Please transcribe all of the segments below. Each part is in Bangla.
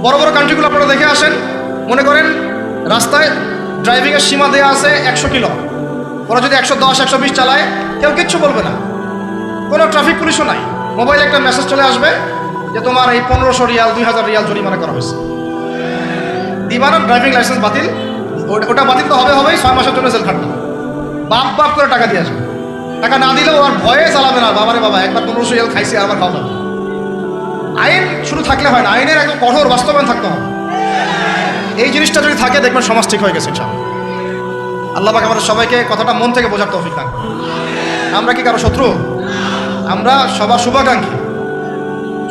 বড় বড় কান্ট্রিগুলো আপনারা দেখে আসেন, মনে করেন রাস্তায় ড্রাইভিংয়ের সীমা দেওয়া আছে 100 কিলো, ওরা যদি 110 120 চালায় কেউ কিচ্ছু বলবে না, কোনো ট্রাফিক পুলিশও নাই। মোবাইলে একটা মেসেজ চলে আসবে যে তোমার এই 1500 রিয়াল 2000 রিয়াল জরিমানা করা হয়েছে, দিবা না? ড্রাইভিং লাইসেন্স বাতিল। ওটা বাতিল তো হবেই, 6 মাসের জন্য জেল খাটবে, বাপ করে টাকা দিয়ে আসবে। টাকা না দিলেও আর ভয়ে চালাবে না, বাবারে বাবা একবার 1500 রিয়াল খাইছে আবার খাওয়া যাবে। আইন শুধু থাকলে হয় না, আইনের একদম কঠোর বাস্তবায়ন থাকতে হবে। এই জিনিসটা যদি থাকে দেখবেন সমাজ ঠিক হয়ে গেছে ইনশাআল্লাহ। আল্লাহ পাক আমাদের সবাইকে কথাটা মন থেকে বোঝার তৌফিক দান। আমরা কি কারো শত্রু? আমরা সবার শুভাকাঙ্ক্ষী।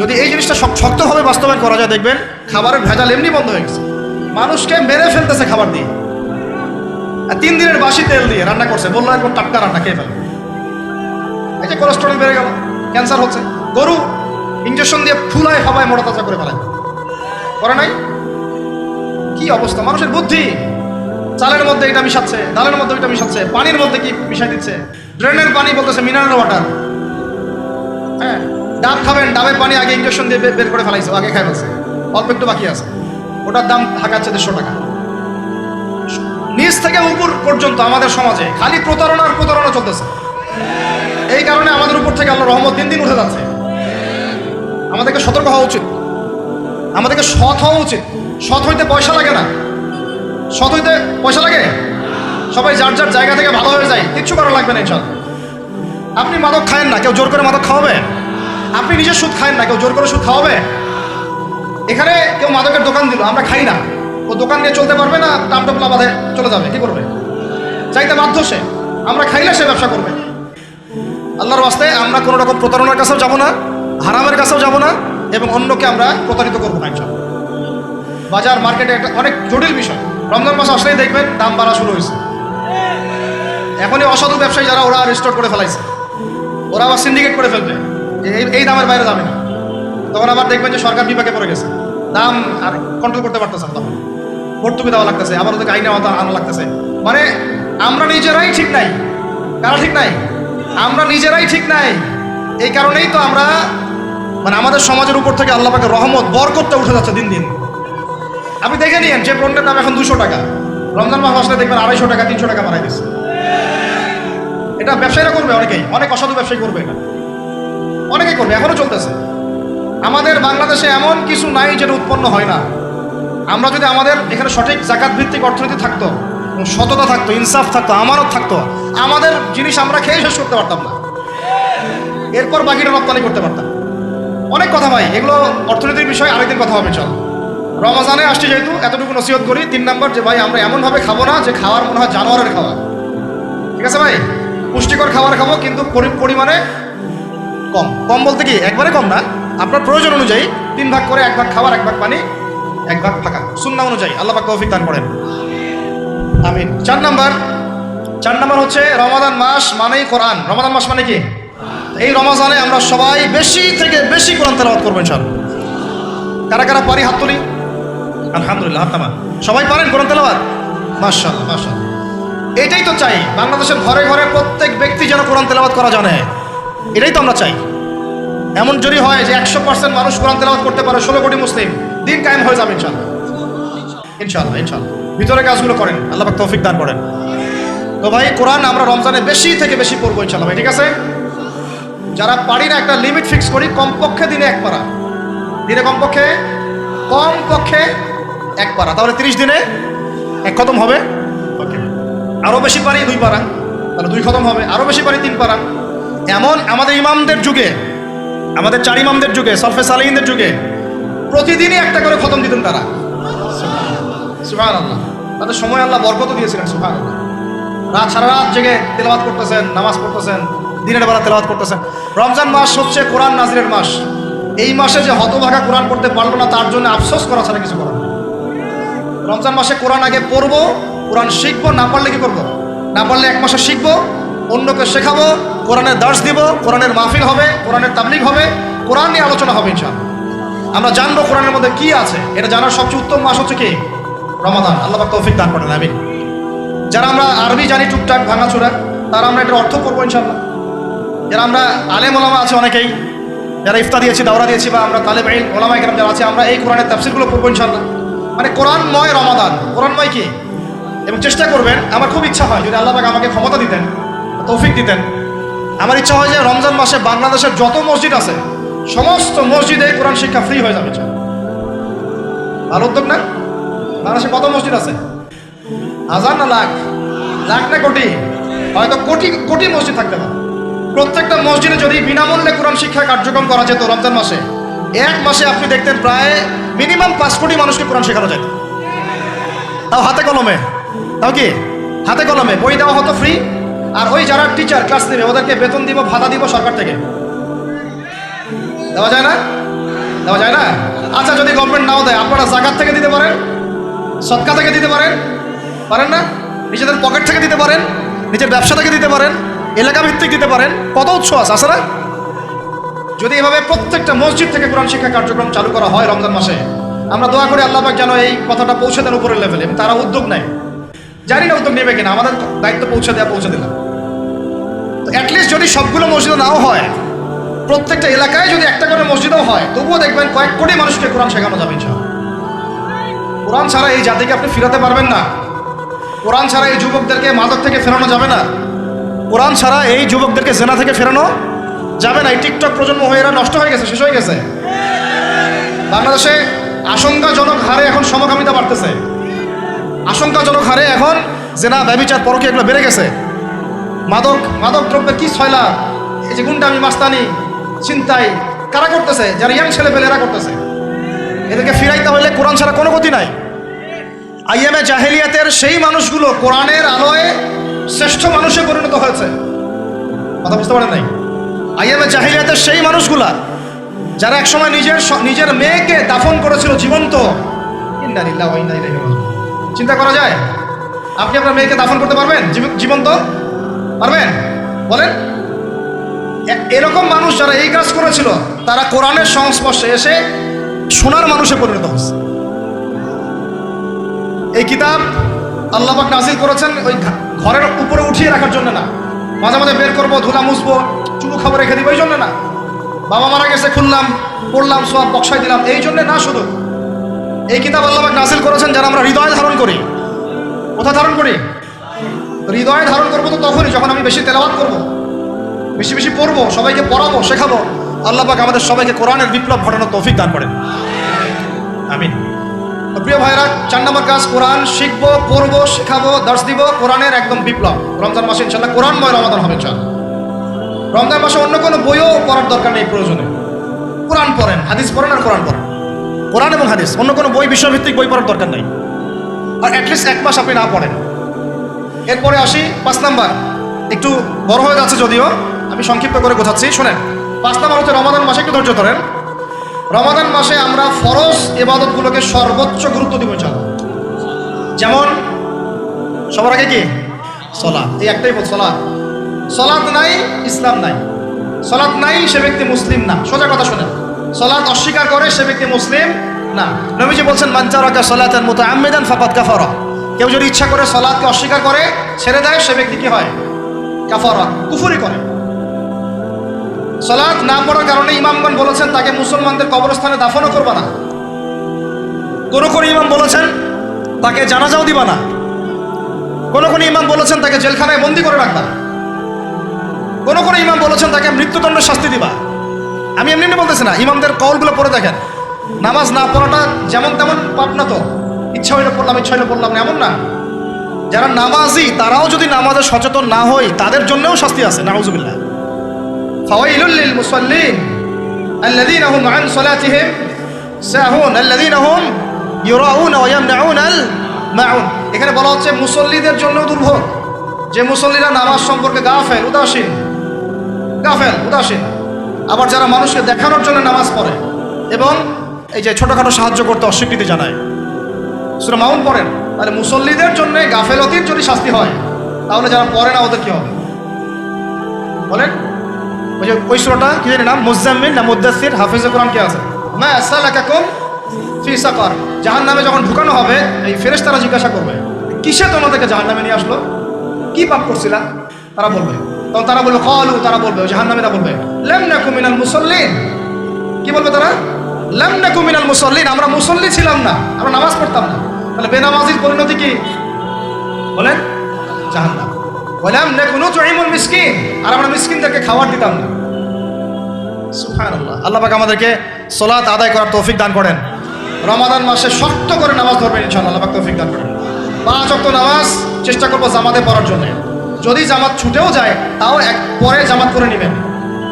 যদি এই জিনিসটা শক্তভাবে বাস্তবায়ন করা যায় দেখবেন খাবারের ভেজাল এমনি বন্ধ হয়ে গেছে। মানুষকে মেরে ফেলতেছে খাবার দিয়ে, আর 3 দিনের বাসি তেল দিয়ে রান্না করছে, বললো একবার টাটকা রান্না খেয়ে ফেলে। এই যে কোলেস্ট্রল বেড়ে গেল, ক্যান্সার হচ্ছে। গরু ইঞ্জেকশন দিয়ে ফুলায় খাবায় মোটা তাজা করে ফেলায়, করে নাই? কি অবস্থা মানুষের বুদ্ধি! চালের মধ্যে এটা মিশাচ্ছে, ডালের মধ্যে এটা মিশাচ্ছে, পানির মধ্যে কি মিশাই দিচ্ছে, ড্রেনের পানি বলতেছে মিনারেল ওয়াটার। হ্যাঁ, ডাব খাবেন, ডাবের পানি আগে ইঞ্জেকশন দিয়ে বের করে ফেলাইছে, আগে খাই ফেলছে, অল্প একটু বাকি আছে, ওটার দাম হাঁকাচ্ছে 150 টাকা। নিচ থেকে উপর পর্যন্ত আমাদের সমাজে খালি প্রতারণা চলতেছে। এই কারণে আমাদের উপর থেকে আল্লাহর রহমত দিন দিন উঠে যাচ্ছে। আমাদেরকে সতর্ক হওয়া উচিত, আমাদেরকে সৎ হওয়া উচিত। সৎ হইতে পয়সা লাগে না, সৎ হইতে পয়সা লাগে? সবাই যার যার জায়গা থেকে ভালো হয়ে যায়, কিচ্ছু করা লাগবে না ইনশাআল্লাহ। আপনি মাদক খায়েন না, কেউ জোর করে মাদক খাওয়াবে? আপনি নিজে সুদ খায়েন না, কেউ জোর করে সুদ খাওয়াবে? এখানে কেউ মাদকের দোকান দিল, আমরা খাই না, ও দোকান নিয়ে চলতে পারবে না? টামটপলা বাঁধে চলে যাবে, কি করবে? চাইতে বাধ্য সে, আমরা খাইলে সে ব্যবসা করবে। আল্লাহর ওয়াস্তে আমরা কোনো রকম প্রতারণার কাছেও যাব না, হারামের কাছেও যাব না, এবং অন্যকে আমরা প্রতারিত করবো না ইনশাআল্লাহ। বাজার মার্কেটে একটা অনেক জটিল বিষয়। রমজান মাস আসলেই দেখবেন দাম বাড়া শুরু হয়েছে। এখনই অসাধু ব্যবসায়ী যারা, ওরা রিস্টোর করে ফেলাইছে, ওরা আবার সিন্ডিকেট করে ফেলবে যে এই দামের বাইরে যাবে না। তখন আবার দেখবেন যে সরকার বিপাকে পড়ে গেছে, দাম আর কন্ট্রোল করতে পারতেছে না, তখন ভর্তুকি দেওয়া লাগতেছে, আবার ওদেরকে আইনে আনা লাগতেছে। মানে আমরা নিজেরাই ঠিক নাই। কারা ঠিক নাই? আমরা নিজেরাই ঠিক নাই। এই কারণেই তো আমরা মানে আমাদের সমাজের উপর থেকে আল্লাহ পাকের রহমত বরকতটা উঠে যাচ্ছে দিন দিন। আপনি দেখে নিয়েন, যে পণ্যের দাম এখন 200 টাকা, রমজান মাস আসলে দেখবেন 250 টাকা 300 টাকা বাড়াই দিচ্ছে। এটা ব্যবসায়ীরা করবে, অনেক অসাধু ব্যবসায়ী করবে, এটা অনেকেই করবে, এখনো চলতেছে। আমাদের বাংলাদেশে এমন কিছু নাই যেটা উৎপন্ন হয় না। আমরা যদি আমাদের এখানে সঠিক জাকাত ভিত্তিক অর্থনীতি থাকতো, সততা থাকতো, ইনসাফ থাকতো, আমানত থাকতো, আমাদের জিনিস আমরা খেয়ে শেষ করতে পারতাম না, এরপর বাকিটা রপ্তানি করতে পারতাম। অনেক কথা ভাই, এগুলো অর্থনীতির বিষয়, আরেকদিন কথা হবে। চল, রমজানে আসছে যেহেতু এতটুকু নসিহত করি। 3 নম্বর, যে ভাই আমরা এমনভাবে খাবো না যে খাওয়ার মনে হয় জানোয়ারের খাওয়া। ঠিক আছে ভাই, পুষ্টিকর খাবার খাবো, কিন্তু পরিমাণে কম। কম বলতে কি একবারে কম না, আপনার প্রয়োজন অনুযায়ী 3 ভাগ করে, 1 ভাগ খাবার, 1 ভাগ পানি, 1 ভাগ ফাঁকা, সুন্নাহ অনুযায়ী। আল্লাহ পাক তৌফিক দান করেন, আমিন। 4 নম্বর হচ্ছে রমাদান মাস মানেই কোরআন। রমাদান মাস মানে কি? এই রমজানে আমরা সবাই বেশি থেকে বেশি কোরআন তেলাওয়াত করবো ইনশাআল্লাহ। কারা কারা পারি হাত তুলি? আলহামদুলিল্লাহ, হাত নামান। সবাই পারেন কোরআন তেলাওয়াত? মাশাআল্লাহ, মাশাআল্লাহ। এটাই তো চাই, বাংলাদেশের ঘরে ঘরে প্রত্যেক ব্যক্তি যেন কোরআন তেলাওয়াত করা জানে, এটাই তো আমরা চাই। এমন যদি হয় যে 100% মানুষ কোরআন তেলাওয়াত করতে পারে, 16 কোটি মুসলিম, দিন কায়েম হয়ে যাবে ইনশাআল্লাহ, ইনশাআল্লাহ, ইনশাআল্লাহ। ভিতরে কাজগুলো করেন, আল্লাহ পাক তৌফিক দান করেন। তো ভাই, কোরআন আমরা রমজানে বেশি থেকে বেশি পড়বো ইনশাআল্লাহ ভাই, ঠিক আছে? যারা পারি না, একটা লিমিট ফিক্স করি, কমপক্ষে দিনে 1 পারা, দিনে কমপক্ষে 1 পারা, তাহলে 30 দিনে 1 খতম হবে। ওকে, আরও বেশি পারি 2 পারা, তাহলে 2 খতম হবে। আরও বেশি পারি 3 পারা। এমন আমাদের ইমামদের যুগে, আমাদের 4 ইমামদের যুগে, সলফে সালেহিনদের যুগে প্রতিদিনই 1টা করে খতম দিতেন তারা। সুবহানাল্লাহ, তাদের সময় আল্লাহ বরকত দিয়েছিলেন। সুবহানাল্লাহ, সারা রাত জেগে তেলাওয়াত করতেছেন, নামাজ পড়তেছেন, দিনের বেলা তেলাওয়াত করতেছেন। রমজান মাস হচ্ছে কোরআন নাজিলের মাস। এই মাসে যে হতভাগা কোরআন পড়তে পারলো না, তার জন্য আফসোস করা ছাড়া কিছু করার। রমজান মাসে কোরআন আগে পড়বো, কোরআন শিখবো, না পারলে কি করবো? না পারলে 1 মাসে শিখবো, অন্যকে শেখাবো, কোরআনের দার্স দিব, কোরআনের মাহফিল হবে, কোরআনের তাবলীগ হবে, কোরআন নিয়ে আলোচনা হবে ইনশাআল্লাহ। আমরা জানবো কোরআনের মধ্যে কি আছে। এটা জানার সবচেয়ে উত্তম মাস হচ্ছে কি? রমাদান। আল্লাহ পাক তৌফিক দান করেন, আমিন। যারা আমরা আরবি জানি টুকটাক ভাঙাচোরা, তারা আমরা এটার অর্থ করবো ইনশাআল্লাহ। যারা আমরা আলেম ওলামা আছে অনেকেই, যারা ইফতা দিয়েছি, দাওরা দিয়েছি, বা আমরা তালেব ইলম ওলামা ইকরাম যারা আছে, আমরা এই কোরআনের তাফসীরগুলো পড়বো ইনশাআল্লাহ। মানে কোরআনময় রমাদান, কোরআনময় কি, এবং চেষ্টা করবেন। আমার খুব ইচ্ছা হয় যদি আল্লাহ পাক আমাকে ক্ষমতা দিতেন, তৌফিক দিতেন, আমার ইচ্ছা হয় যে রমজান মাসে বাংলাদেশের যত মসজিদ আছে সমস্ত মসজিদে কোরআন শিক্ষা ফ্রি হয়ে যাবে। ভালো উদ্যোগ না? বাংলাদেশে কত মসজিদ আছে? হাজার না লাখ? লাখ না কোটি? হয়তো কোটি কোটি মসজিদ থাকতে পারে। প্রত্যেকটা মসজিদে যদি বিনামূল্যে কোরআন শিক্ষা কার্যক্রম করা যেত রমজান মাসে, এক মাসে আপনি দেখতেন প্রায় মিনিমাম 5 কোটি মানুষকে কোরআন শেখানো যেত। তাও হাতে কলমে, তাও কি হাতে কলমে, বই দেওয়া হতো ফ্রি। আর ওই যারা টিচার ক্লাস নেবে ওদেরকে বেতন দিব, ভাতা দিব সরকার থেকে। দেওয়া যায় না? দেওয়া যায় না? আচ্ছা, যদি গভর্নমেন্ট নাও দেয়, আপনারা জাকাত থেকে দিতে পারেন, সদকা থেকে দিতে পারেন, পারেন না? নিজেদের পকেট থেকে দিতে পারেন, নিজের ব্যবসা থেকে দিতে পারেন, এলাকা ভিত্তিক দিতে পারেন। কত উৎস আছে না? যদি এভাবে প্রত্যেকটা মসজিদ থেকে কোরআন শিক্ষা কার্যক্রম চালু করা হয় রমজান মাসে, আমরা দোয়া করি আল্লাহ পাক যেন এই কথাটা পৌঁছে দেন উপরের লেভেলে। তারা উদ্যোগ নেয়, জানি না উদ্যোগ নেবে কিনা, আমাদের দায়িত্ব পৌঁছে দিলাম। তো অ্যাটলিস্ট যদি সবগুলো মসজিদে নাও হয়, প্রত্যেকটা এলাকায় যদি একটা করে মসজিদও হয়, তবুও দেখবেন কয়েক কোটি মানুষকে কোরআন শেখানো যাবে ইনশাআল্লাহ। কোরআন ছাড়া এই জাতিকে আপনি ফিরাতে পারবেন না। কোরআন ছাড়া এই যুবকদেরকে মাদক থেকে ফেরানো যাবে না। কোরআন ছাড়া এই যুবকদেরকে জেনা থেকে ফেরানো যাবে না। এই টিকটক প্রজন্ম হয়ে এরা নষ্ট হয়ে গেছে, শেষ হয়ে গেছে। বাংলাদেশে আশঙ্কাজনক হারে এখন সমকামিতা বাড়তেছে। আশঙ্কাজনক হারে এখন জেনা, ব্যভিচার, পরকীয়া এগুলো বেড়ে গেছে। মাদক দ্রব্যের কি ছয়লা, এই যে গুন্ডামি, মাস্তানি, ছিনতাই কারা করতেছে? যারা ইয়াং ছেলে পেলে এরা করতেছে। এদেরকে ফিরাইতে হলে কোরআন ছাড়া কোনো গতি নাই। আইএমএ জাহেলিয়াতের সেই মানুষগুলো কোরআনের আলোয় শ্রেষ্ঠ মানুষে পরিণত হয়েছে। কথা বুঝতে পারেন নাই? আইএমএ জাহেলিয়াতের সেই মানুষগুলা যারা একসময় নিজের মেয়েকে দাফন করেছিল জীবন্ত। ইন্না লিল্লাহি ওয়া ইন্না ইলাইহি রাজিউন। চিন্তা করা যায়? আপনি আপনার মেয়েকে দাফন করতে পারবেন জীবন্ত? পারবেন? বলেন। এরকম মানুষ যারা এই কাজ করেছিল তারা কোরআনের সংস্পর্শে এসে সোনার মানুষে পরিণত হচ্ছে। এই কিতাব আল্লাহ পাক নাযিল করেছেন ওই ঘরের উপরে উঠিয়ে রাখার জন্য না, মাঝে মাঝে বের করবো, ধুলা মুছবো, চুমু খাবার রেখে দিব, এই জন্য না। বাবা মারা গেছে, খুললাম, পড়লাম, সব বক্সাই দিলাম, এই জন্য না। শুধু এই কিতাব আল্লাহ পাক নাযিল করেছেন যারা আমরা হৃদয়ে ধারণ করি। কোথায় ধারণ করি? হৃদয়ে ধারণ করবো তো তখনই যখন আমি বেশি তেলাওয়াত করবো, বেশি বেশি পড়বো, সবাইকে পড়াবো, শেখাবো। আল্লাহ পাক আমাদের সবাইকে কোরআনের বিপ্লব ঘটানোর তৌফিক দান করেন, আমিন। প্রিয় ভাইরা, 4 নম্বর কাজ, কোরআন শিখবো, পড়বো, শেখাবো, দার্স দিব। কোরআনের একদম বিপ্লব। রমজান মাসে ইনশাআল্লাহ কোরআনময় রমাদান হবে ইনশাআল্লাহ। রমজান মাসে অন্য কোনো বইও পড়ার দরকার নেই প্রয়োজনে। কোরআন পড়েন, হাদিস পড়েন, আর কোরআন পড়েন। কোরআন এবং হাদিস, অন্য কোনো বই, বিষয়ভিত্তিক বই পড়ার দরকার নেই। আর অ্যাটলিস্ট 1 মাস আপনি না পড়েন। এরপরে আসি 5 নাম্বার, একটু বড় হয়ে যাচ্ছে যদিও, আমি সংক্ষিপ্ত করে বোঝাচ্ছি, শোনেন। 5 নাম্বার হচ্ছে রমাদান মাসে, একটু ধৈর্য ধরেন। রমাদান মাসে আমরা ফরজ ইবাদতগুলোকে সর্বোচ্চ গুরুত্ব দিব ইনশাআল্লাহ। যেমন সবার আগে কি? সালাত। এই একটাই বল, সালাত। সালাত নাই, ইসলাম নাই। সালাত নাই, সে ব্যক্তি মুসলিম না। সোজা কথা শোনেন, সালাত অস্বীকার করে সে ব্যক্তি মুসলিম না। নবীজি বলছেন, মান তারাকা সালাতান মুতাআম্মিদান ফাকাদ কাফারা। কেউ যদি ইচ্ছা করে সালাতকে অস্বীকার করে, ছেড়ে দেয়, সে ব্যক্তি কি হয়? কাফারা, কুফরি করে। সালাত না পড়ার কারণে ইমামগণ বলেছেন তাকে মুসলমানদের কবরস্থানে দাফনও করবা না। কোন কোন ইমাম বলেছেন তাকে জানাজাও দিবা না। কোন কোন ইমাম বলেছেন তাকে জেলখানায় বন্দি করে রাখবা। কোন কোন ইমাম বলেছেন তাকে মৃত্যুদণ্ডের শাস্তি দিবা। আমি এমনি বলতেছি না, ইমামদের কওলগুলো পড়ে দেখেন। নামাজ না পড়াটা যেমন তেমন পাপ না তো, ইচ্ছা হইলে পড়লাম, ইচ্ছা হইলে পড়লাম না, এমন না। যারা নামাজি তারাও যদি নামাজে সচেতন না হয়, তাদের জন্যও শাস্তি আছে, নাউজুবিল্লাহ। ফাওয়াইলুল লিল মুসাল্লিন আল্লাযীনা হুম আন সালাতিহিম সাহুন আল্লাযীনা হুম ইউরাউনা ওয়া ইয়ামনাউনাল মাউন। এখানে বলা হচ্ছে মুসল্লিদের জন্য দুর্ভোগ, যে মুসল্লিরা নামাজ সম্পর্কে গাফেল, উদাসীন। আবার যারা মানুষকে দেখানোর জন্য নামাজ পড়ে এবং এই যে ছোটখাটো সাহায্য করতে অস্বীকৃতি জানায়, সূরা মাউন পড়েন। তাহলে মুসল্লিদের জন্য গাফেলতির যদি শাস্তি হয়, তাহলে যারা পড়ে না ওদের কি হবে বলেন? ওই যে ওই সূরাটা কি জানি নাম, মুজাম্মিল না মুদ্দাসসির, হাফিজে কোরআন কে আছে, মা সালাকাকুম ফি সাকার। জাহান্নামে যখন ঢুকানো হবে, এই ফেরেশতারা জিজ্ঞাসা করবে, কিসে তোমাদেরকে জাহান্নামে নিয়ে আসলো? কি পাপ করছিলা? তারা বলবে, তখন তারা বলবে, ক্বালু, তারা বলবে, জাহান্নামীরা বলবে, লাম নাকু মিনাল মুসাল্লিন, কি বলবে তারা? লাম নাকু মিনাল মুসাল্লিন, আমরা মুসল্লি ছিলাম না, আমরা নামাজ পড়তাম না। তাহলে বেনামাজির পরিণতি কি বলেন? জাহান্নাম। ওয়ালাম নাকু নুতঈমুল মিসকিন, আর আমরা মিসকিনদেরকে খাবার দিতাম না। সুবহানাল্লাহ। আল্লাহ পাক আমাদেরকে সালাত আদায় করার তৌফিক দান করেন। রমাদান মাসে শক্ত করে নামাজ ধরবেন ইনশাআল্লাহ, আল্লাহ পাক তৌফিক দান করেন। 5 ওয়াক্ত নামাজ চেষ্টা করবো জামাতে পড়ার জন্য। যদি জামাত ছুটেও যায় তাও পরে জামাত করে নেবেন,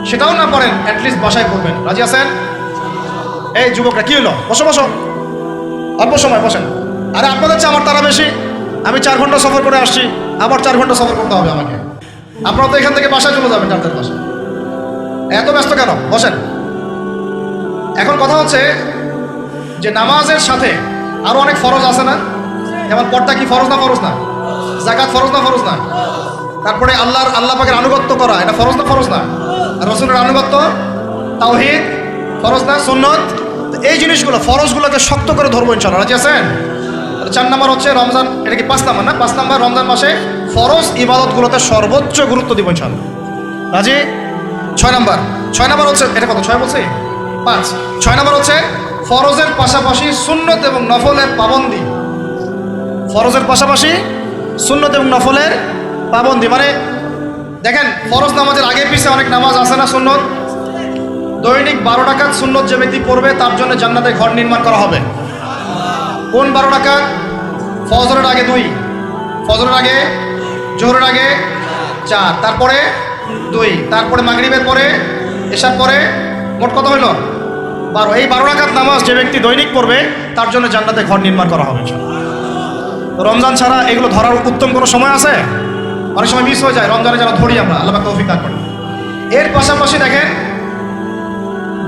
সেটাও না পড়েন অ্যাটলিস্ট বাসায় পড়বেন। রাজি আছেন? এই যুবকরা কি হলো? বসো বসো, অল্প সময় বসেন। আরে আপনাদের চেয়ে আমার তারা বেশি, আমি 4 ঘন্টা সফর করে আসছি, আবার 4 ঘন্টা সফর করতে হবে আমাকে। আপনারা তো এখান থেকে বাসায় চলে যাবেন, চারদের বাসায়। এত ব্যস্ত কেন? বসেন। এখন কথা হচ্ছে যে নামাজের সাথে আরো অনেক ফরজ আছে না? যেমন পর্দা কি ফরজ না? ফরজ না? যাকাত ফরজ না? ফরজ না? তারপরে আল্লাহ পাকের আনুগত্য করা, এটা ফরজ না? ফরজ না? আর রাসূলের আনুগত্য, তাওহীদ ফরজ না? সুন্নত। এই জিনিসগুলো ফরজগুলোকে শক্ত করে ধরবো ইনশাআল্লাহ। রাজি আছেন? 4 নাম্বার হচ্ছে রমজান, এটা কি 5 নাম্বার না? 5 নাম্বার রমজান মাসে ফরজ ইবাদতগুলোতে সর্বোচ্চ গুরুত্ব দিব ইনশাআল্লাহ। রাজি? 6 নাম্বার হচ্ছে, এটা কত? 6 বলছি? 5। 6 নাম্বার হচ্ছে ফরজের পাশাপাশি সুন্নত এবং নফলের পাবন্দি। ফরজের পাশাপাশি সুন্নত এবং নফলের পাবন্দি, মানে দেখেন ফরজ নামাজের আগে পিছিয়ে অনেক নামাজ আছে না সুন্নত? দৈনিক 12 রাকাত সুন্নত যে ব্যক্তি পড়বে তার জন্য জান্নাতে ঘর নির্মাণ করা হবে। কোন 12 রাকাত? ফজরের আগে 2, ফজরের আগে, জোহরের আগে 4, তারপরে 2, তারপরে মাগরিবের পরে, এশার পরে, মোট কত হইল? 12। এই 12 রাকাত নামাজ যে ব্যক্তি দৈনিক পড়বে তার জন্য জান্নাতে ঘর নির্মাণ করা হবে। রমজান ছাড়া এগুলো ধরার উত্তম কোনো সময় আছে? অনেক সময় মিস হয়ে যায়, রমজানে যেন ধরি আমরা, আল্লাহ পাক তৌফিক দান করেন। এর পাশাপাশি দেখেন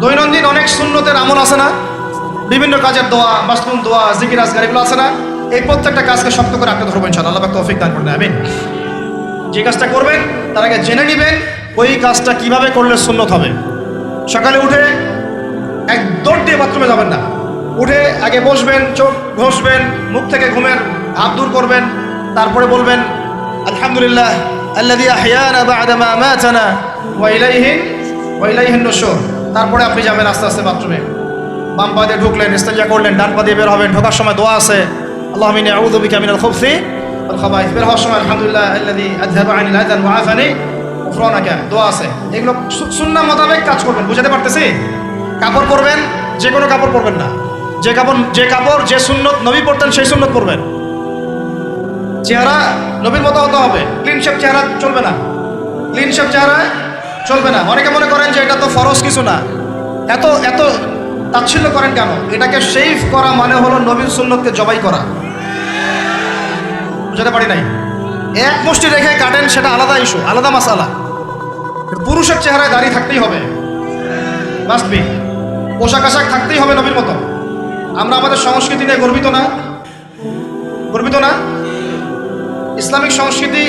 দৈনন্দিন অনেক সুন্নতের আমল আছে না? বিভিন্ন কাজের দোয়া, মাসনুন দোয়া, জিকির আজকার, এগুলো আছে না? এই প্রত্যেকটা কাজকে শক্ত করে আঁকড়ে ধরবেন ইনশাআল্লাহ, আল্লাহ পাক তৌফিক দান করেন। আমিন। যে কাজটা করবেন তার আগে জেনে নেবেন ওই কাজটা কিভাবে করলে সুন্নত হবে। সকালে উঠে এক দৌড় দিয়ে বাথরুমে যাবেন না, উঠে আগে বসবেন, চোখ ঘষবেন, মুখ থেকে ঘুমের ভাব দূর করবেন, তারপরে বলবেন আলহামদুলিল্লাহ আল্লাযী আহইয়ানা বা'দা মা আমাতানা ওয়া ইলাইহিন নুশুর। তারপরে আপনি যাবেন আস্তে আস্তে বাথরুমে, বাম পা দিয়ে ঢুকলেন, ইস্তেঞ্জা করলেন, ডান পা দিয়ে বের হবেন। ঢোকার সময় দোয়া আছে, আল্লাহুম্মা ইন্নী আউযু বিকা মিনাল খুবসি ওয়াল খাবাইস। বের হওয়ার সময় আলহামদুলিল্লাহ আল্লাযী আযহাবা আনিল আযান ওয়া আফানি গুফরানাকা, দোয়া আছে। এগুলো সুন্নাহ মোতাবেক কাজ করবেন। বুঝাতে পারতেছি? কাপড় পরবেন, যে কোনো কাপড় পরবেন না, যে কাপড় যে সুন্নত নবী পরতেন সেই সুন্নত পরবেন। চেহারা নবীর মতো হতে হবে, ক্লিন শেপ চেহারা চলবে না, ক্লিন শেপ চেহারা চলবে না। অনেকে মনে করেন যে এটা তো ফরজ কিছু না, এত তাচ্ছিল্য করেন কেন? এটাকে শেভ করা মানে হলো নবীর সুন্নতকে জবাই করা। বুঝাতে পারি নাই? এক মুষ্টি রেখে কাটেন, সেটা আলাদা ইস্যু, আলাদা মাসালা। পুরুষের চেহারায় দাড়ি থাকতেই হবে, মাস্ট বি। পোশাক আশাক থাকতেই হবে নবীর মতো। আমরা আমাদের সংস্কৃতি নিয়ে গর্বিত না? গর্বিত না? ইসলামিক সংস্কৃতি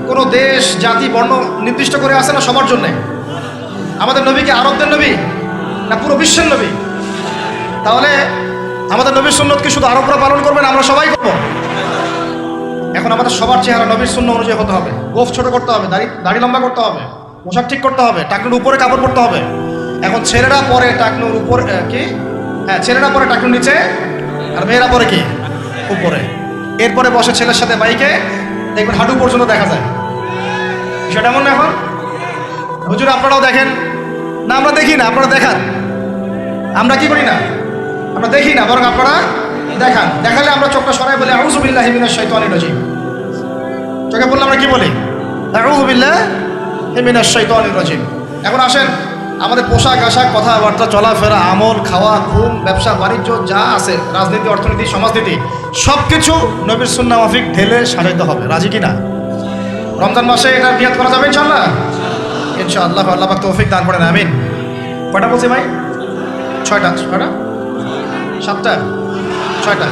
কোনো দেশ, জাতি, বর্ণ নির্দিষ্ট করে আসে না সবার জন্যে। আমাদের নবী কি আরবদের নবী না পুরো বিশ্বের নবী? তাহলে আমাদের নবীর সুন্নত কি শুধু আরবরা পালন করবেন, আমরা সবাই করব? এখন আমাদের সবার চেহারা নবীর সুন্নাহ অনুযায়ী হতে হবে। গোফ ছোট করতে হবে, দাড়ি লম্বা করতে হবে, পোশাক ঠিক করতে হবে, টাকনুর উপরে কাপড় পরতে হবে। এখন ছেলেরা পরে টাকনুর উপর কি, হ্যাঁ ছেলেরা পরে টাকনুর নিচে, আর মেয়েরা পরে কি উপরে। এরপরে বসে ছেলের সাথে বাইকে, দেখবেন হাঁটু পর্যন্ত দেখা যায়। বিষয়টা এমন না? এখন হুজুর আপনারাও দেখেন না? আমরা দেখি না, আপনারা দেখান। আমরা কি করি না? আমরা দেখি না, বরং আপনারা দেখান। দেখালে আমরা চোখটা সরাই বলি আউযু বিল্লাহি মিনাশ শাইতানির রাজিম। চোখে বললে আমরা কি বলি? আউযু বিল্লাহি মিনাশ শাইতানির রাজিম। এখন আসেন আমাদের পোশাক আশাক, কথাবার্তা, চলাফেরা, আমল, খাওয়া, ঘুম, ব্যবসা বাণিজ্য যা আছে, রাজনীতি, অর্থনীতি, সমাজনীতি, সব কিছু নবীর সুন্নাহ মাফিক ঢেলে সাজাইতে হবে। রাজি কি না? রমজান মাসে এটা নিয়াত করা যাবে ইনশাআল্লাহ? ইনশাআল্লাহ, আল্লাহ পাক তৌফিক দান করেন। আমিন। কয়টা বলছি ভাই? 6টা। 7টা? 6টা।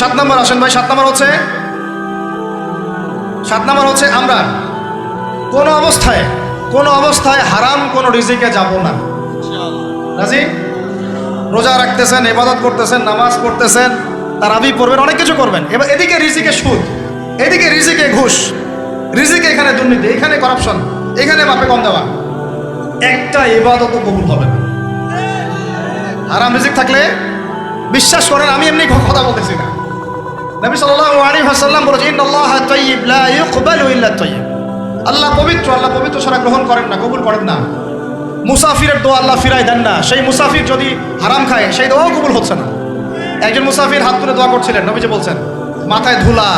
7 নম্বর আসেন ভাই। 7 নম্বর হচ্ছে আমরা কোনো অবস্থায় হারাম কোনো রিজিকে যাব না। রাজি? রোজা রাখতেছেন, ইবাদত করতেছেন, নামাজ পড়তেছেন, তারাবি পড়বেন, অনেক কিছু করবেন। এবার এদিকে রিজিকে সুদ, এদিকে রিজিকে ঘুষ, রিজিকে এখানে দুর্নীতি, এখানে করাপশন, এখানে বাপে কম দেওয়া, একটা ইবাদতও কবুল হবে না। হারাম রিজিক থাকলে বিশ্বাস করেন আমি এমনি কথা বলতেছি না, নবী সাল্লাল্লাহু আলাইহি ওয়াসাল্লাম বলেছেন ইন্নাল্লাহা তাইয়্যিব লা ইউকবালু ইল্লা তাইয়্যিব, আল্লাহ পবিত্র, আল্লাহ পবিত্র ছাড়া গ্রহণ করেন না, কবুল করেন না। মুসাফিরের দোয়া আল্লাহ ফিরাই দেন না, সেই মুসাফির যদি হারাম খায় সেই দোয়াও কবুল হচ্ছে না। একজন মুসাফির হাত তুলে দোয়া করছিলেন, নবীজি বলছেন মাথায় ধুলা,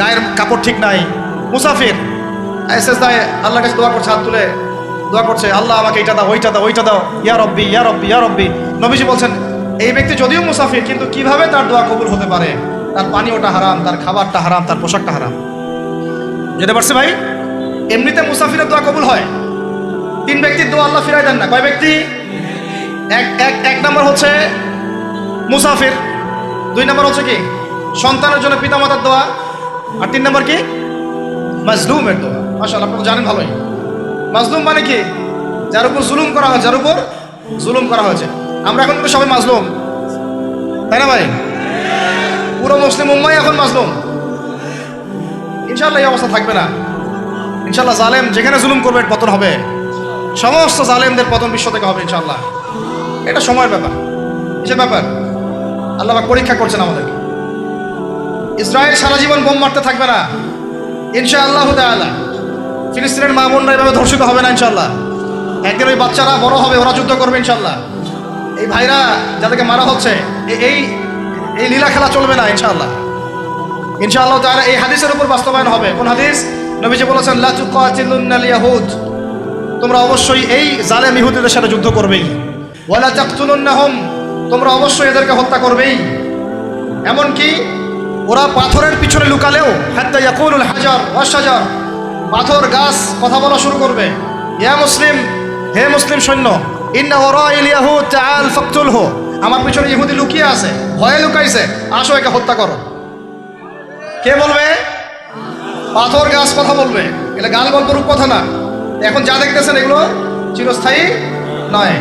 গায়ের কাপড় ঠিক নাই, মুসাফির সেজদায় আল্লাহর কাছে দোয়া করছে, হাত তুলে দোয়া করছে, আল্লাহ আমাকে এইটা দাও, ওইটা দাও, ওইটা দাও, ইয়া রব্বি ইয়া রব্বি ইয়া রব্বি। নবীজি বলছেন এই ব্যক্তি যদিও মুসাফির কিন্তু কিভাবে তার দোয়া কবুল হতে পারে? তার পানীয়টা হারাম, তার খাবারটা হারাম, তার পোশাকটা হারাম। যেতে পারছে ভাই? এমনিতে মুসাফিরের দোয়া কবুল হয়, 3 ব্যক্তির দোয়া আল্লাহ ফিরাই দেন না। কয় ব্যক্তি? এক নম্বর হচ্ছে মুসাফির, 2 নম্বর হচ্ছে কি সন্তানের জন্য পিতামাতার দোয়া, আর 3 নম্বর কি মাজলুমের দোয়া। মাশাআল্লাহ, আপনারা জানেন ভালোই। মাজলুম মানে কি? যার উপর জুলুম করা হয়, যার উপর জুলুম করা হয়েছে। আমরা এখন কিন্তু সবাই মাজলুম, তাই না ভাই? পুরো মুসলিম উম্মাহ এখন মাজলুম। ইনশাআল্লাহ এই অবস্থা থাকবে না। ইনশাআল্লাহ জালেম যেখানে জুলুম করবে পতন হবে, সমস্ত জালেমদের পতন বিশ্ব থেকে হবে ইনশাআল্লাহ। এটা সময়ের ব্যাপার, কিসের ব্যাপার? আল্লাহ পাক পরীক্ষা করছেন আমাদেরকে। ইসরায়েল সারা জীবন বোম মারতে থাকবে না ইনশাআল্লাহ তাআলা। ফিলিস্তিনের মা বোনরা এভাবে ধর্ষিত হবে না ইনশাআল্লাহ। একদিন ওই বাচ্চারা বড় হবে, ওরা যুদ্ধ করবে ইনশাআল্লাহ। এই ভাইরা যাদেরকে মারা হচ্ছে, এই এই লীলা খেলা চলবে না ইনশাআল্লাহ। ইনশাআল্লাহ তাআলা এই হাদিসের উপর বাস্তবায়ন হবে। কোন হাদিস? নবীজি বলেছেন লা তুকাতিলুনাল ইয়াহুদ, তোমরা অবশ্যই এই জালেম ইহুদিদের সাথে যুদ্ধ করবেই। ওয়ালা তাকতুলুনহুম, তোমরা অবশ্যই এদেরকে হত্যা করবেই। এমনকি ওরা পাথরের পিছনে লুকালেও হাত্তা ইয়াকুলুল হাজার ওয়াশ শাজার, পাথর গাছ কথা বলা শুরু করবে। ইয়া মুসলিম, হে মুসলিম সৈন্য, ইন্না ওয়ারাইল ইয়াহুদ তাআল ফাকতুলহু, আমার পিছনে ইহুদি লুকিয়ে আছে, ভয়ে লুকাইছে, আসো একে হত্যা করো। কে বলবে? পাথর গাছ কথা বলবে। এটা গাল গল্প রূপ কথা না। এখন যা দেখতেছেন এগুলো চিরস্থায়ী নয়।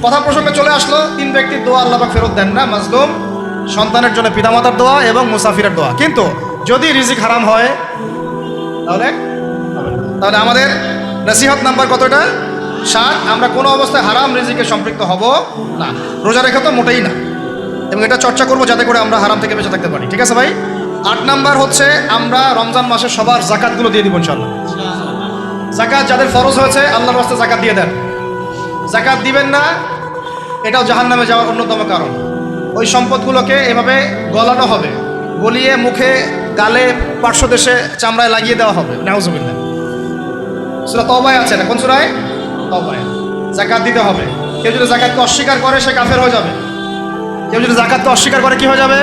কথা প্রসঙ্গে চলে আসলো, 3 ব্যক্তির দোয়া আল্লাহ পাক ফেরত দেন না, মাজলুম, সন্তানের জন্য পিতামাতার দোয়া এবং মুসাফিরের দোয়া। কিন্তু যদি রিজিক হারাম হয় তাহলে তাহলে আমাদের নসিহত নাম্বার কতটা? 7। আমরা কোনো অবস্থায় হারাম রিজিকে সম্পৃক্ত হব না। রোজা রেখে তো মোটেই না, এবং এটা চর্চা করবো যাতে করে আমরা হারাম থেকে বেঁচে থাকতে পারি। ঠিক আছে ভাই? 8 নাম্বার হচ্ছে আমরা রমজান মাসে সবার জাকাতগুলো দিয়ে দিব ইনশাআল্লাহ। জাকাত যাদের ফরজ হয়েছে আল্লাহর রাস্তায় জাকাত দিয়ে দেন। জাকাত দিবেন না, এটাও জাহান্নামে যাওয়ার অন্যতম কারণ। ওই সম্পদগুলোকে এভাবে গলানো হবে, গলিয়ে মুখে, গালে, পার্শ্বদেশে, চামড়ায় লাগিয়ে দেওয়া হবে। নাউজুবিল্লাহ। সূরা তওবায় আছে না? কোন সূরায়? তওবায়। জাকাত দিতে হবে। কেউ যদি জাকাতকে অস্বীকার করে সে কাফের হয়ে যাবে। কেউ যদি জাকাতকে অস্বীকার করে কি হয়ে যাবে?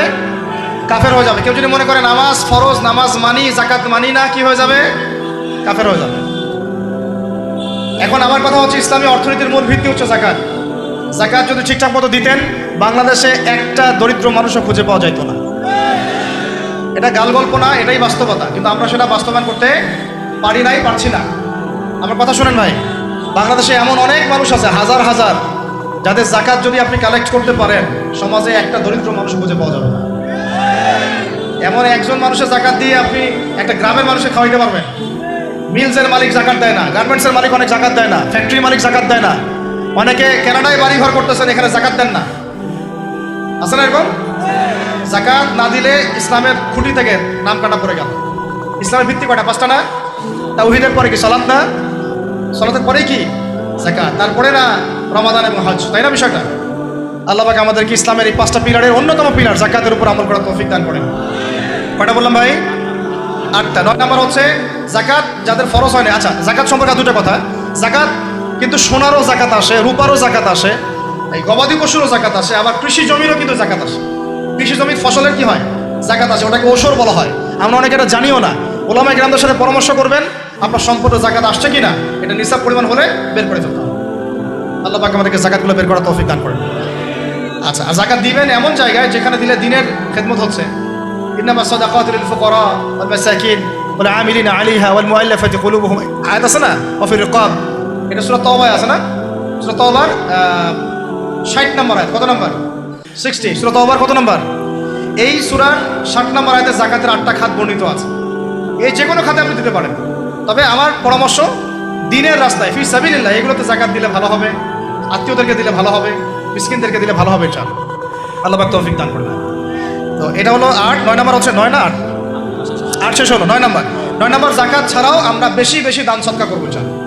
কাফের হয়ে যাবে। কেউ যদি মনে করে নামাজ ফরজ, নামাজ মানি, জাকাত মানি না, কি হয়ে যাবে? কাফের হয়ে যাবে। এখন আমার কথা হচ্ছে, ইসলামী অর্থনীতির মূল ভিত্তি হচ্ছে জাকাত। জাকাত যদি ঠিকঠাক মতো দিতেন, বাংলাদেশে একটা দরিদ্র মানুষও খুঁজে পাওয়া যেত না। এটা গাল গল্প না, এটাই বাস্তবতা। কিন্তু আমরা সেটা বাস্তবায়ন করতে পারি নাই, পারছি না। আমার কথা শোনেন ভাই, বাংলাদেশে এমন অনেক মানুষ আছে, হাজার হাজার, যাদের জাকাত যদি আপনি কালেক্ট করতে পারেন, সমাজে একটা দরিদ্র মানুষ খুঁজে পাওয়া যাবে না। এমন একজন মানুষের জাকাত দিয়ে আপনি একটা গ্রামের মানুষকে খাওয়াইতে পারবেন। মিলসের মালিক জাকাত দেয় না, গার্মেন্টসের মালিক অনেক জাকাত দেয় না, ফ্যাক্টরি মালিক জাকাত দেয় না, অনেকে কানাডায় বাড়ি ঘর করতেছেন, এখানে জাকাত দেন না। আছে না এরকম? জাকাত না দিলে ইসলামের খুঁটি থেকে নাম কাটা পড়ে গেল। ইসলামের ভিত্তি কয়টা? 5টা না? তাওহীদের পরে কি সালাত না? সালাতের পরে কি? জাকাত। তারপরে না রমাদান এবং হজ, তাই না বিষয়টা? আল্লাহ পাক আমাদেরকে ইসলামের এই 5টা পিলারের অন্যতম পিলার জাকাতের উপর আমল করার তৌফিক দান করেন। কয়টা বললাম ভাই? 8টা। 9 নাম্বার হচ্ছে জাকাত যাদের ফরজ হয় না। আচ্ছা, জাকাত সম্পর্কে 2টা কথা। জাকাত কিন্তু সোনারও জাকাত আসে, রূপারও জাকাত আসে, এই গবাদি পশুরও জাকাত আসে, আবার কৃষি জমিরও কিন্তু জাকাত আসে। কৃষি জমির ফসলের কি হয়? জাকাত আসে, ওটাকে ওসর বলা হয়। আমরা অনেকে এটা জানিও না। ওলামায়ে কেরামদের সাথে পরামর্শ করবেন, আপনার সম্পদের জাকাত আসছে কিনা, এটা নিসাব পরিমাণ হলে বের করে ফেলতে হবে। আল্লাহ পাক আমাদেরকে জাকাতগুলো বের করার তৌফিক দান করেন। আচ্ছা, আর জাকাত দিবেন এমন জায়গায় যেখানে দিলে দিনের খেদমত হচ্ছে। ইন্নামা সাদাকাতু লিল ফুকারা ওয়াল মাসাকিন ওয়াল আমিলিনা আলাইহা ওয়াল মুআল্লাফাতি কুলুবুহুম, আয়াত আছে না? ওয়া ফির রিকাব, এটা সূরা তাওবায় আছে না? সূরা তাওবার 60 নম্বর আয়াত। কত নম্বর? 60। সূরা তাওবার কত নম্বর? এই সূরার 60 নম্বর আয়াতে জাকাতের 8টা খাত বর্ণিত আছে। এই যে কোনো খাতে আপনি দিতে পারেন, তবে আমার পরামর্শ দিনের রাস্তায় ফি সাবিলিল্লাহ এগুলোতে জাকাত দিলে ভালো হবে, আত্মীয়দেরকে দিলে ভালো হবে, মিসকিনদেরকে দিলে ভালো হবে ইনশাআল্লাহ। আল্লাহ পাক তৌফিক দান করবেন। তো এটা হলো 8, 9 নাম্বার হচ্ছে 9 না 8, 8 শেষ হলো 9 নাম্বার। 9 নাম্বার যাকাত ছাড়াও আমরা বেশি বেশি দান সদকা করবো ইনশাআল্লাহ।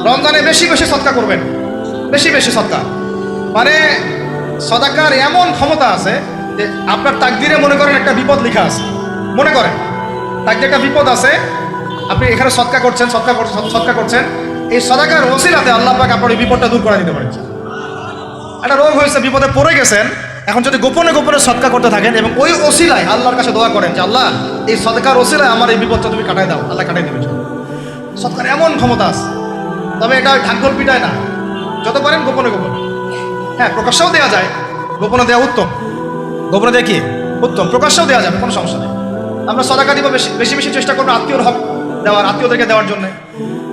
রমজানে বেশি বেশি সদকা করবেন, বেশি বেশি সদকা। মানে সদাকার এমন ক্ষমতা আছে যে আপনার তাকদিরে মনে করেন একটা বিপদ লেখা আছে, মনে করেন তাকদিরে একটা বিপদ আছে, আপনি এখানে সদকা করছেন, সদকা করছেন, এই সদাকার ওসিলাতে আল্লাহ পাক আপনার এই বিপদটা দূর করে দিতে পারেন। একটা রোগ হয়েছে, বিপদে পড়ে গেছেন, এখন যদি গোপনে গোপনে সদকা করতে থাকেন এবং ওই ওসিলায় আল্লাহর কাছে দোয়া করেন যে আল্লাহ এই সদকার ওসিলায় আমার এই বিপদটা তুমি কাটাই দাও, আল্লাহ কাটাই দেবে। সদকার এমন ক্ষমতা আছে, তবে এটা ঢাকঢোল পিটায় না, যত পারেন গোপনে গোপনে। হ্যাঁ, প্রকাশ্যেও দেওয়া যায়, গোপনে দেওয়া উত্তম। গোপনে দেওয়া কি উত্তম, প্রকাশ্যেও দেওয়া যাবে, কোনো সমস্যা নেই। আমরা সদাকা দিব বেশি বেশি চেষ্টা করবো আত্মীয়র হক দেওয়ার, আত্মীয়দেরকে দেওয়ার জন্য।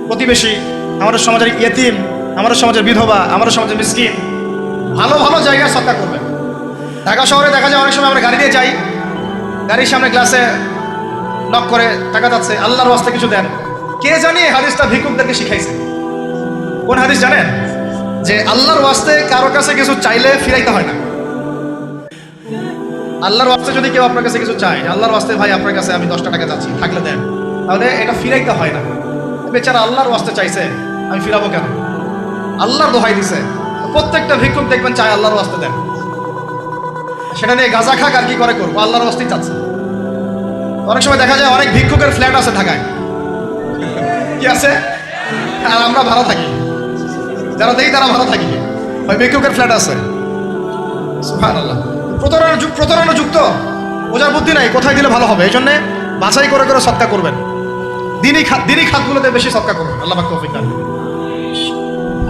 প্রতিবেশী, আমাদের সমাজের ইয়েতিম, আমাদের সমাজের বিধবা, আমাদের সমাজের মিসকিন, ভালো ভালো জায়গায় সদকা করবেন। ঢাকা শহরে দেখা যায় অনেক সময় আমরা গাড়ি দিয়ে যাই, গাড়ির সামনে গ্লাসে নক করে টাকা যাচ্ছে, আল্লাহর ওয়াস্তে কিছু দেন। কে জানি এই হাদিসটা ভিক্ষুকদেরকে শিখাইছে। কোন হাদিস জানেন? যে আল্লাহর ওয়াস্তে কারো কাছে কিছু চাইলে ফিরাইতে হয় না। আল্লাহর ওয়াস্তে যদি কেউ আপনার কাছে কিছু চায়, আল্লাহর ওয়াস্তে ভাই আপনার কাছে আমি 10টা টাকা চাচ্ছি, থাকলে দেন, তাহলে এটা ফিরাইতে হয় না। বেচারা আল্লাহর ওয়াস্তে চাইছে, আমি ফিরাবো কেন? আল্লাহর দোহাই দিছে। প্রত্যেকটা ভিক্ষুক দেখবেন চায় আল্লাহর ওয়াস্তে দেন, সেটা নিয়ে গাঁজা খাক আর কি করে করবো, আল্লাহর ওয়াস্তেই চাচ্ছে। অনেক সময় দেখা যায় অনেক ভিক্ষুকের ফ্ল্যাট আছে ঢাকায়, কি আছে, আর আমরা ভাড়া থাকি, যারা দেখি তারা ভালো থাকি, ওই ভিক্ষুকের ফ্ল্যাট আছে। সুবহানাল্লাহ। প্রতারণা যুক্ত, বোঝার বুদ্ধি নাই কোথায় দিলে ভালো হবে। এই জন্যে বাছাই করে করে সদকা করবেন, দিনই খাতগুলোতে বেশি সদকা করবেন, আল্লাহ পাক তৌফিক দান।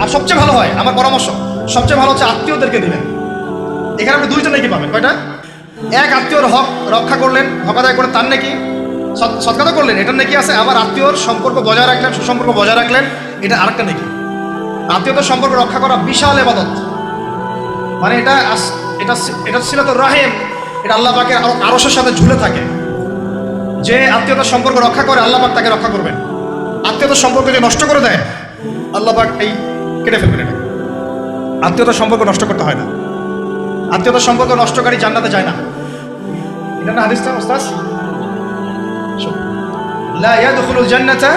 আর সবচেয়ে ভালো হয়, আমার পরামর্শ, সবচেয়ে ভালো হচ্ছে আত্মীয়দেরকে দিবেন। এখানে আপনি 2 জন নাকি পাবেন, কয়টা? এক, আত্মীয়র হক রক্ষা করলেন, হক আদায় করে তার নাকি সদকা তো করলেন, এটার নাকি আছে। আবার আত্মীয়র সম্পর্ক বজায় রাখলেন, সুসম্পর্ক বজায় রাখলেন, এটা আরেকটা নাকি। আত্মীয়তার সম্পর্ক রক্ষা করা বিশাল ইবাদত। মানে এটা সিলাতুর রাহিম, এটা আল্লাহ পাকের আরশের সাথে ঝুলে থাকে। যে আত্মীয়তার সম্পর্ক রক্ষা করে আল্লাহ পাক তাকে রক্ষা করবেন। আত্মীয়তার সম্পর্ক যে নষ্ট করে দেয় আল্লাহ পাক এই কেটে ফেলবেন। এটা আত্মীয়তার সম্পর্ক নষ্ট করতে হয় না। আত্মীয়তার সম্পর্ক নষ্টকারী জান্নাতে যায় না। এটা না হাদিসটা ওস্তাদ, লা ইয়াদখুলুল জান্নাতা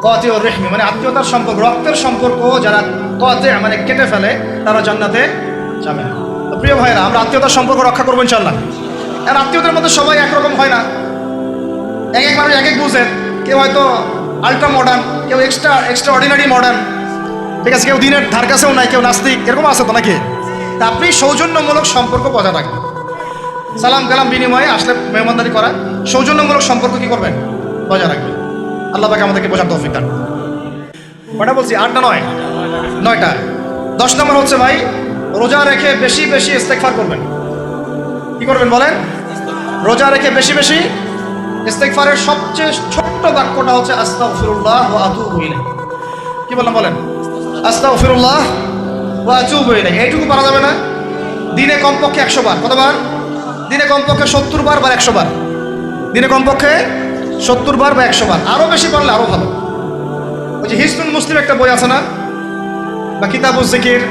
কাতিউর রহমি, মানে আত্মীয়তার সম্পর্ক, রক্তের সম্পর্ক যারা কাতি মানে কেটে ফেলে তারা জান্নাতে যাবে না। তো প্রিয় ভাইরা, আমরা আত্মীয়তার সম্পর্ক রক্ষা করবো ইনশাআল্লাহ। আর আত্মীয়তার মধ্যে সবাই একরকম হয় না, এক এক মানুষ এক এক বুঝেন। কেউ হয়তো আল্ট্রা মডার্ন, কেউ এক্সট্রা অর্ডিনারি মডার্ন, ঠিক আছে, কেউ দিনের ধার কাছেও নাই, কেউ নাস্তিক, এরকম আছে তো নাকি? তা আপনি সৌজন্যমূলক সম্পর্ক বজায় রাখবেন। সালাম কালাম বিনিময়ে আসলে মেহমানদারি করা, সৌজন্যমূলক সম্পর্ক কি করবেন? বজায় রাখবেন। আল্লাহ পাক আমাদেরকে বোঝার তৌফিক দান। কয়টা বলছি? 8 না 9? 9টা। 10 নম্বর হচ্ছে ভাই, রোজা রেখে বেশি বেশি ইস্তেগফার করবেন। কি করবেন বলেন? রোজা রেখে বেশি বেশি ইস্তেগফারের সবচেয়ে ছোট্ট বাক্যটা হচ্ছে আস্তাগফিরুল্লাহ ওয়া আতুবু ইলাইহি। কি বললাম বলেন? আস্তাগফিরুল্লাহ ওয়া আতুবু ইলাইহি। এইটুকু পারা যাবে না? দিনে কমপক্ষে 100 বার। কতবার? দিনে কমপক্ষে 70 বার বা 100 বার। দিনে কমপক্ষে 70 বার বা 100 বার। আরও বেশি পারলে আরও ভালো। ওই যে হিসনুল মুসলিম একটা বই আছে না, বা কিতাবুজ জিকির,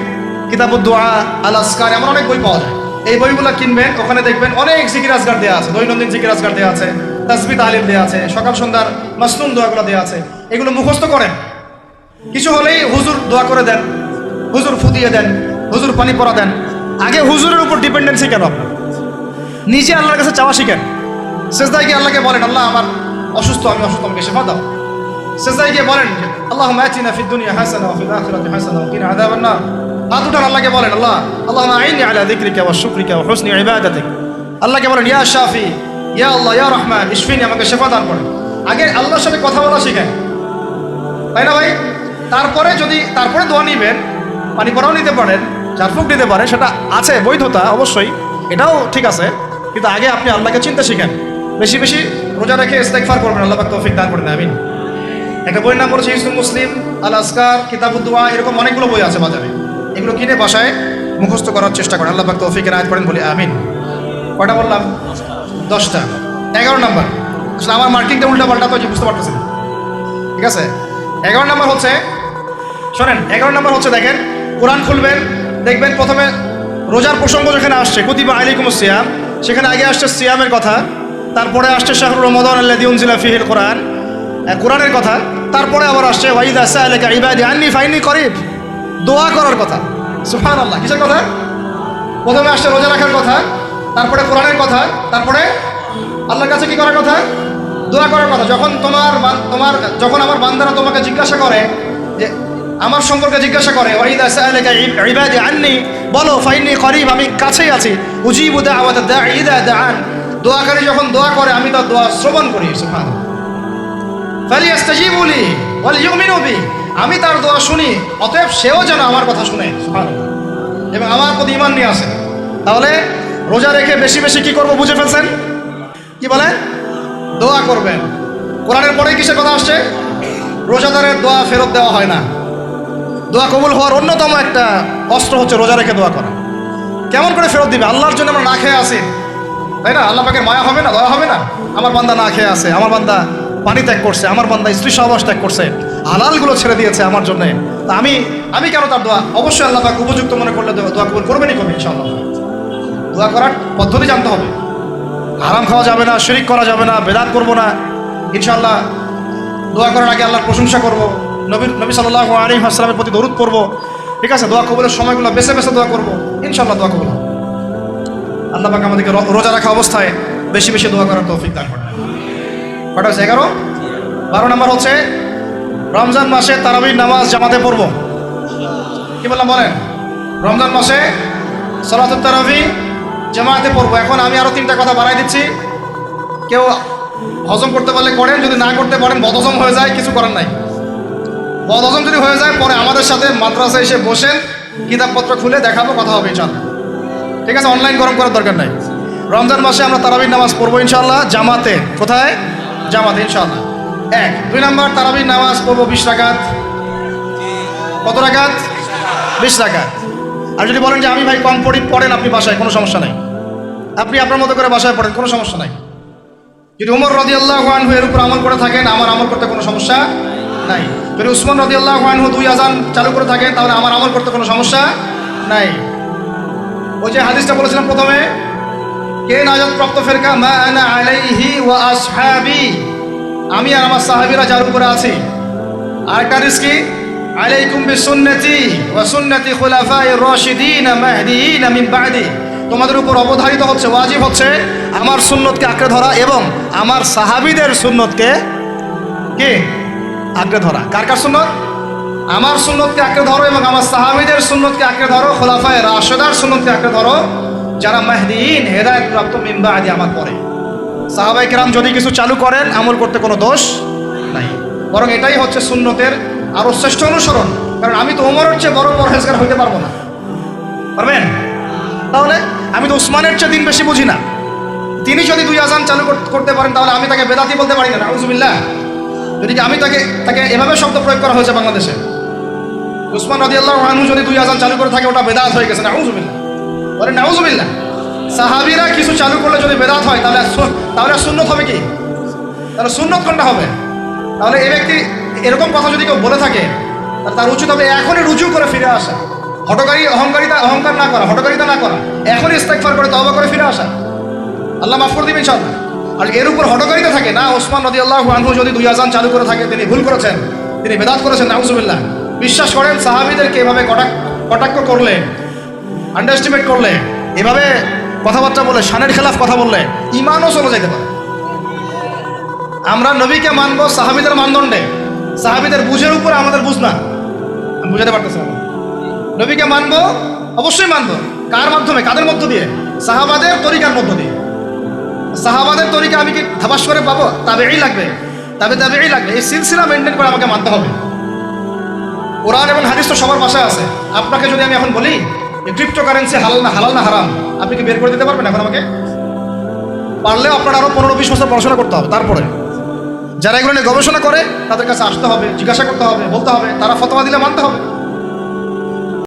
কিতাবুদ দোয়া, আল আসকার, এমন অনেক বই পাওয়া যায়। এই বইগুলো কিনবেন, ওখানে দেখবেন অনেক জিকির আজগার দেওয়া আছে, দৈনন্দিন জিকির আজগার দেওয়া আছে, তাসবিহ তাহলিল দেওয়া আছে, সকাল সন্ধ্যার মাসনুন দোয়াগুলো দেওয়া আছে। এগুলো মুখস্থ করেন। কিছু হলেই হুজুর দোয়া করে দেন, হুজুর ফুদিয়ে দেন, হুজুর পানি পরা দেন। আগে হুজুরের উপর ডিপেন্ডেন্সি কেন? আপনার নিজে আল্লাহর কাছে চাওয়া শিখেন। সেজদায় গিয়ে আল্লাহকে বলেন, আল্লাহ আমার অসুস্থ, আমি অসুস্থ, আমাকে শিফা দাও। সেজদায় গিয়ে বলেন, আল্লাহুম্মা আতিনা ফিদ দুনিয়া হাসানাহ ওয়া ফিল আখিরাতি হাসানাহ ওয়া কিনা আযাবান নার। হাত উঠান, আল্লাহকে বলেন, আল্লাহুম্মা আইনি আলা যিকরিকা ওয়া শুকরিকা ওয়া হুসনি ইবাদাতিক। আল্লাহকে বলেন, ইয়া শাফি, ইয়া আল্লাহ, ইয়া রহমান, ইশফিনি, আমাকে শিফা দান করেন। আগে আল্লাহর সাথে কথা বলা শিখেন, তাই না ভাই? তারপরে দোয়া নিবেন, পানি পরাও নিতে পারেন, ঝাড়ফুঁক নিতে পারেন, সেটা আছে বৈধতা অবশ্যই, এটাও ঠিক আছে। কিন্তু আগে আপনি আল্লাহকে চিনতে শিখেন। বেশি বেশি রোজা রেখে ইস্তেগফার করবেন, আল্লাহ পাক তৌফিক দান করেন, আমিন। একটা বইয়ের নাম বলেছে হিসনুল মুসলিম, আল আসকার, কিতাবুদ দোয়া, এরকম অনেকগুলো বই আছে বাজারে। এগুলো কিনে বাসায় মুখস্থ করার চেষ্টা করেন, আল্লাহ পাক তৌফিকের আয়াত করেন, বলি আমিন। কয়টা বললাম? 10টা। 11 নম্বর, আসলে আমার মার্কিংটা উল্টা পাল্টা তো বুঝতে পারতেছি না, ঠিক আছে? 11 নম্বর হচ্ছে, শোনেন, 11 নম্বর হচ্ছে, দেখেন, কোরআন খুলবেন, দেখবেন প্রথমে রোজার প্রসঙ্গ যেখানে আসছে কুতিবা আলাইকুমুস সিয়াম, সেখানে আগে আসছে সিয়ামের কথা, তারপরে আসছে শাহরুর রমাদান আল্লাযী উনজিলা ফীহিল কোরআন, কোরআনের কথা, তারপরে আবার আসছে ওয়াইদা সাআলাকা ইবাদি আন্নী ফাইন্নী করিব, দোয়া করার কথা। সুবহানাল্লাহ, কিসের কথা? প্রথমে আসছে রোজা রাখার কথা, তারপরে কোরআনের কথা, তারপরে আল্লাহর কাছে কি করার কথা? দোয়া করার কথা। যখন আমার বান্দারা তোমাকে জিজ্ঞাসা করে, যে আমার সম্পর্কে জিজ্ঞাসা করে, ওয়াইদা সাআলাকা ইবাদি আন্নী, বলো ফাইন্নী করিব, আমি কাছেই আছি, উজিবু দাওয়াতা দাঈ ইযা দাআন, দোয়াকারী যখন দোয়া করে আমি তার দোয়া শ্রবণ করি। সুবহানাল্লাহ, ফালিয়াস্তাজিবু লি ওয়ালিউমিনু বি, আমি তার দোয়া শুনি, অতএব সেও যেন আমার কথা শুনে, সুবহানাল্লাহ, এবং আমার প্রতি ঈমান নিয়ে আসে। তাহলে রোজা রেখে বেশি বেশি কি করব বুঝে ফেলছেন? কি বলে? দোয়া করবেন। কোরআনের পরে কিসের কথা আসছে? রোজাদারের দোয়া ফেরত দেওয়া হয় না। দোয়া কবুল হওয়ার অন্যতম একটা অস্ত্র হচ্ছে রোজা রেখে দোয়া করা। কেমন করে ফেরত দিবে? আল্লাহর জন্য আমরা না খেয়ে আসি, তাই না? আল্লাহ পাকের মায়া হবে না, দয়া হবে না? আমার বান্দা না খেয়ে আছে, আমার বান্দা পানি ত্যাগ করছে, আমার বান্দা স্ত্রী সহবাস ত্যাগ করছে, হালালগুলো ছেড়ে দিয়েছে আমার জন্য, তা আমি কেন তার দোয়া? অবশ্যই আল্লাহ পাক উপযুক্ত মনে করলে দোয়া কবুল করবেনই করবে ইনশাআল্লাহ। দোয়া করার পদ্ধতি জানতে হবে। হারাম খাওয়া যাবে না, শিরিক করা যাবে না, বেদাত করবো না। ইনশাআল্লাহ দোয়া করার আগে আল্লাহর প্রশংসা করব, নবী সাল্লাল্লাহু আলাইহি ওয়াসাল্লামের প্রতি দরুদ পড়ব, ঠিক আছে? দোয়া কবুলের সময়গুলো বেছে বেছে দোয়া করব, ইনশাআল্লাহ দোয়া কবুল হবে। আল্লাহ পাক আমাদেরকে রোজা রাখা অবস্থায় বেশি বেশি দোয়া করার তৌফিক দান করেন। কটা হচ্ছে? 11। 12 নম্বর হচ্ছে রমজান মাসে তারাবির নামাজ জামাতে পড়ব। কি বললাম বলেন? রমজান মাসে সালাতুত তারাবি জামাতে পড়ব। এখন আমি আরো 3টা কথা বাড়াই দিচ্ছি। কেউ হজম করতে পারলে করেন, যদি না করতে পারেন বদহজম হয়ে যায়, কিছু করার নাই। বদহজম যদি হয়ে যায় পরে আমাদের সাথে মাদ্রাসায় এসে বসেন, কিতাবপত্র খুলে দেখাবো, কথা হবে ইনশাআল্লাহ, ঠিক আছে? অনলাইন গরম করার দরকার নাই। রমজান মাসে আমরা তারাবির নামাজ পড়বো ইনশাআল্লাহ জামাতে। কোথায়? জামাতে ইনশাআল্লাহ। 1। 2 নম্বর, তারাবির নামাজ পড়বো 20 রাকাত। কত রাকাত? 20 রাকাত। আর যদি বলেন যে আমি ভাই কম পড়েন আপনি বাসায়, কোনো সমস্যা নাই, আপনি আপনার মতো করে বাসায় পড়েন, কোনো সমস্যা নাই। যদি উমর রাদিয়াল্লাহু আনহু এর উপর আমল করে থাকেন, আমার আমল করতে কোনো সমস্যা নাই। যদি উসমান রাদিয়াল্লাহু আনহু 2 আযান চালু করে থাকেন, তাহলে আমার আমল করতে কোনো সমস্যা নাই। ওই যে হাদিসটা বলেছিলাম প্রথমে, কে নাজাত প্রাপ্ত ফেরকা? মা আনা আলাইহি ওয়া আসহাবি, আমি আর আমার সাহাবীরা যার উপরে আছি। আরেকটা হাদিস কি? আলাইকুম বিসুন্নতি ওয়া সুন্নতি খুলাফায়ে রাশিদিন মাহদিয়িন মিন বা'দি, তোমাদের উপর অবধারিত হচ্ছে, ওয়াজিব হচ্ছে আমার সুন্নতকে আঁকড়ে ধরা এবং আমার সাহাবীদের সুন্নতকে কি আঁকড়ে ধরা। কার কার সুন্নত? আমার সুন্নতকে আঁকড়ে ধরো এবং আমার সাহাবীদের সুন্নতকে আঁকড়ে ধরো, খুলাফায়ে রাশিদার সুন্নতকে আঁকড়ে ধরো, যারা মাহদিয়িন হেদায়েত প্রাপ্ত মিন বা'দি, আমার পরে। সাহাবায়ে কেরাম যদি কিছু চালু করেন আমল করতে কোনো দোষ নাই, বরং এটাই হচ্ছে সুন্নতের আরো শ্রেষ্ঠ অনুসরণ। কারণ আমি তো ওমরের চেয়ে বড় পরহেজগার হইতে পারবো না, পারবেন? তাহলে আমি তো উসমানের চেয়ে দিন বেশি বুঝি না। তিনি যদি 2 আযান চালু করতে পারেন, তাহলে আমি তাকে বেদাতি বলতে পারি না, নাউযুবিল্লাহ। যদি আমি তাকে এভাবে শব্দ প্রয়োগ করা হয়েছে বাংলাদেশে, উসমান রাদিয়াল্লাহু আনহু যদি 2 আযান চালু করে থাকে, ওটা বেদাত হয়ে গেছে, নাউযুবিল্লাহ, বলেন নাউযুবিল্লাহ। সাহাবীরা কিছু চালু করলে যদি বেদাত হয়, তাহলে সুন্নত হবে কি? তাহলে সুন্নত কোনটা হবে? তাহলে এই ব্যক্তি এরকম কথা যদি কেউ বলে থাকে, তার উচিত হবে এখনই রুজু করে ফিরে আসা, অহংকার না করা, হটকারিতা না করা, এখনই ইস্তেগফার করে তওবা করে ফিরে আসা, আল্লাহ মাফ করে দিবেন ইনশাআল্লাহ। আর এর উপর হটকারিতা থাকে না, ওসমান রাদিয়াল্লাহু আনহু যদি 2 আযান চালু করে থাকে, তিনি ভুল করেছেন, তিনি বেদাত করেছেন, নাউযুবিল্লাহ। বিশ্বাস করেন, সাহাবীদেরকে এভাবে কটাক্ষ করলে, আন্ডারএস্টিমেট করলে, এভাবে কথাবার্তা বলে, শানের খেলাফ কথা বললে ঈমানও চলে যেতে পারে। আমরা নবীকে মানবো সাহাবীদের মানদণ্ডে, সাহাবীদের বুঝের উপরে আমাদের বুঝ না, আমি বুঝাতে পারতেছি না। নবীকে মানবো, অবশ্যই মানবো। কার মাধ্যমে? কাদের মধ্য দিয়ে? সাহাবাদের তরিকার মধ্য দিয়ে। সাহাবাদের তরিকা আমি কি ধাবাস করে পাবো? তাবেঈ লাগবে, তাবেঈ লাগবে। এই সিলসিলা মেনটেন করে আমাকে মানতে হবে। কোরআন এবং হাদিস তো সবার বাসায় আছে। আপনাকে যদি আমি এখন বলি ক্রিপ্টোকারেন্সি হালাল না হারাম, আপনি কি বের করে দিতে পারবেন এখন আমাকে? পারলেও আপনার আরো 15-20 বছর পড়াশোনা করতে হবে। তারপরে যারা এগুলো নিয়ে গবেষণা করে তাদের কাছে আসতে হবে, জিজ্ঞাসা করতে হবে, বলতে হবে, তারা ফতোয়া দিলে মানতে হবে।